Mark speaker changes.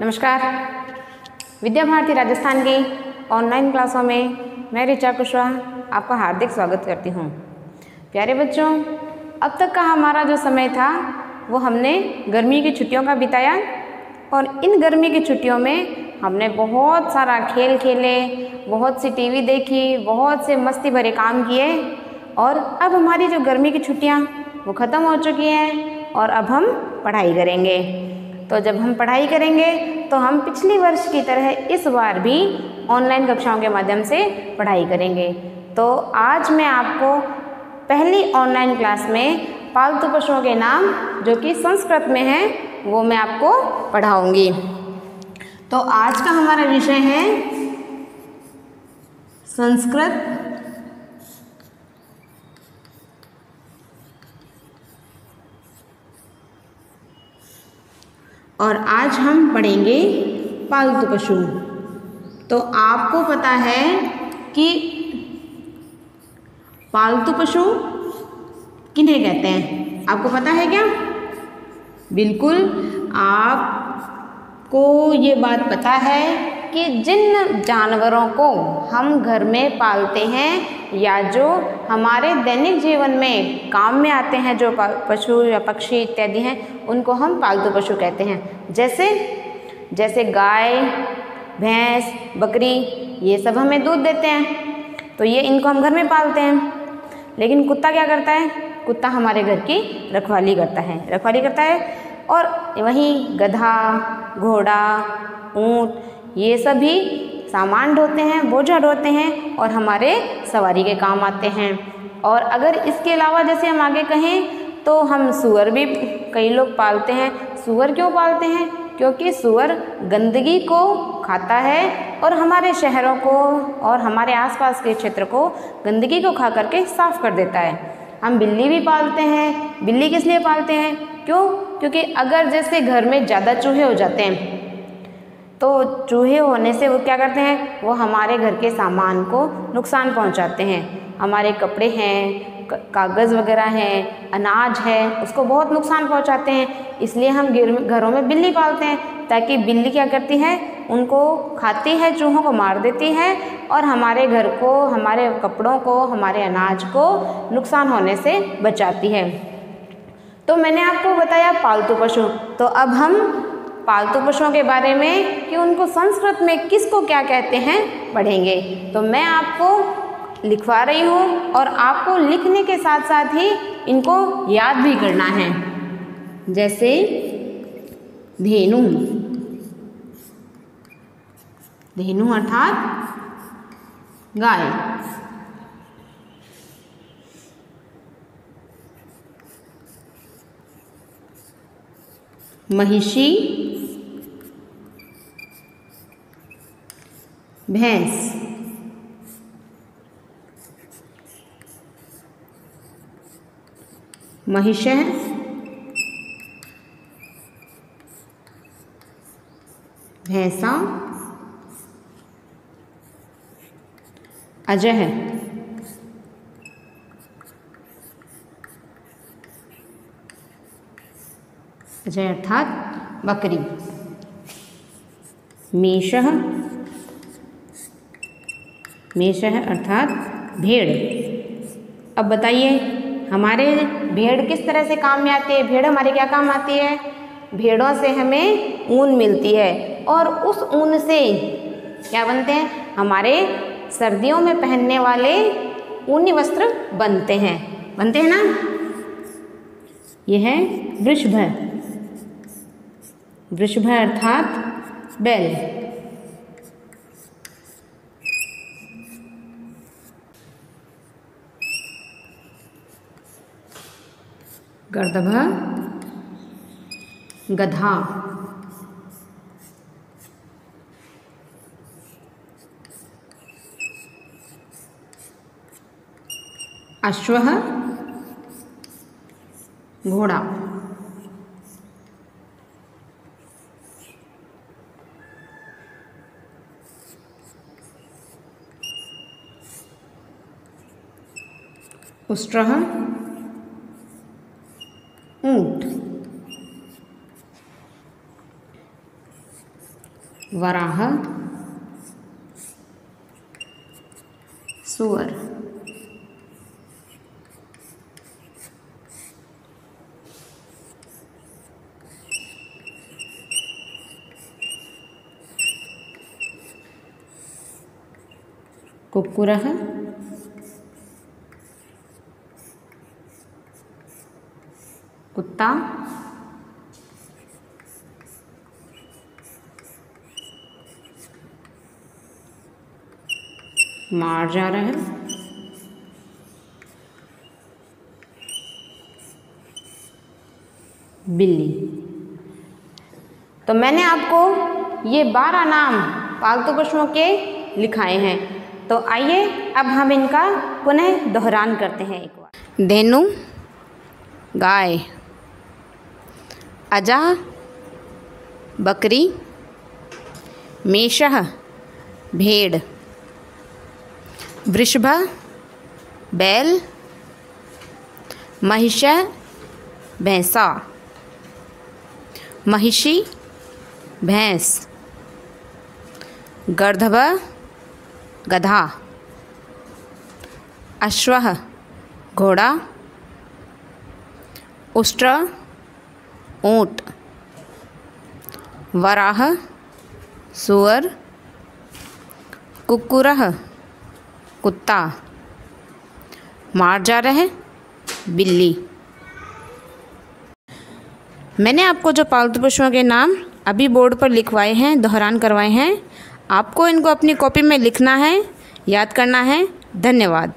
Speaker 1: नमस्कार। विद्या भारती राजस्थान की ऑनलाइन क्लासों में मैं ऋचा कुशवाहा आपका हार्दिक स्वागत करती हूँ। प्यारे बच्चों, अब तक का हमारा जो समय था वो हमने गर्मी की छुट्टियों का बिताया और इन गर्मी की छुट्टियों में हमने बहुत सारा खेल खेले, बहुत सी टीवी देखी, बहुत से मस्ती भरे काम किए और अब हमारी जो गर्मी की छुट्टियाँ वो ख़त्म हो चुकी हैं और अब हम पढ़ाई करेंगे। तो जब हम पढ़ाई करेंगे तो हम पिछले वर्ष की तरह इस बार भी ऑनलाइन कक्षाओं के माध्यम से पढ़ाई करेंगे। तो आज मैं आपको पहली ऑनलाइन क्लास में पालतू पशुओं के नाम जो कि संस्कृत में है वो मैं आपको पढ़ाऊंगी। तो आज का हमारा विषय है संस्कृत और आज हम पढ़ेंगे पालतू पशु। तो आपको पता है कि पालतू पशु किन्हें कहते हैं? आपको पता है क्या? बिल्कुल, आपको ये बात पता है कि जिन जानवरों को हम घर में पालते हैं या जो हमारे दैनिक जीवन में काम में आते हैं, जो पशु या पक्षी इत्यादि हैं, उनको हम पालतू पशु कहते हैं। जैसे गाय, भैंस, बकरी, ये सब हमें दूध देते हैं तो ये इनको हम घर में पालते हैं। लेकिन कुत्ता क्या करता है? कुत्ता हमारे घर की रखवाली करता है और वहीं गधा, घोड़ा, ऊँट, ये सभी सामान ढोते हैं, बोझा ढोते हैं और हमारे सवारी के काम आते हैं। और अगर इसके अलावा जैसे हम आगे कहें तो हम सूअर भी कई लोग पालते हैं। सूअर क्यों पालते हैं? क्योंकि सूअर गंदगी को खाता है और हमारे शहरों को और हमारे आसपास के क्षेत्र को गंदगी को खा करके साफ कर देता है। हम बिल्ली भी पालते हैं। बिल्ली किस लिए पालते हैं? क्योंकि अगर जैसे घर में ज़्यादा चूहे हो जाते हैं तो चूहे होने से वो क्या करते हैं? वो हमारे घर के सामान को नुकसान पहुंचाते हैं। हमारे कपड़े हैं, कागज़ वगैरह हैं, अनाज है, उसको बहुत नुकसान पहुंचाते हैं। इसलिए हम घरों में बिल्ली पालते हैं ताकि बिल्ली क्या करती है? उनको खाती है, चूहों को मार देती है और हमारे घर को, हमारे कपड़ों को, हमारे अनाज को नुकसान होने से बचाती है। तो मैंने आपको बताया पालतू पशु। तो अब हम पालतू पशुओं के बारे में कि उनको संस्कृत में किसको क्या कहते हैं पढ़ेंगे। तो मैं आपको लिखवा रही हूँ और आपको लिखने के साथ साथ ही इनको याद भी करना है। जैसे धेनु, धेनु अर्थात गाय। महिषी, भैंस। महिषः, भैंसा। अजः, अजय अर्थात बकरी। मेषः, मेषः अर्थात भेड़। अब बताइए हमारे भेड़ किस तरह से काम में आती है? भेड़ हमारे क्या काम आती है? भेड़ों से हमें ऊन मिलती है और उस ऊन से क्या बनते हैं? हमारे सर्दियों में पहनने वाले ऊनी वस्त्र बनते हैं ना। यह है वृषभ। वृषभ अर्थात बैल। गर्दभ, गधा। अश्वः, घोड़ा। उष्ट्रः, ऊंट। वराह, सूअर। कुक्कुरः, कुत्ता। मार्जारः, बिल्ली। तो मैंने आपको ये 12 नाम पालतू पशुओं के लिखाए हैं। तो आइए अब हम इनका पुनः दोहरान करते हैं एक बार। धेनु, गाय। अजा, बकरी। मेषः, भेड़। वृषभ, बैल। महिष, भैंसा। महिषी, भैंस। गर्दभ, गधा। अश्वः, घोड़ा। उष्ट्र, ऊँट। वराह, सूअर। कुक्कुरः, कुत्ता। मार्जारः, बिल्ली। मैंने आपको जो पालतू पशुओं के नाम अभी बोर्ड पर लिखवाए हैं, दोहरान करवाए हैं, आपको इनको अपनी कॉपी में लिखना है, याद करना है। धन्यवाद।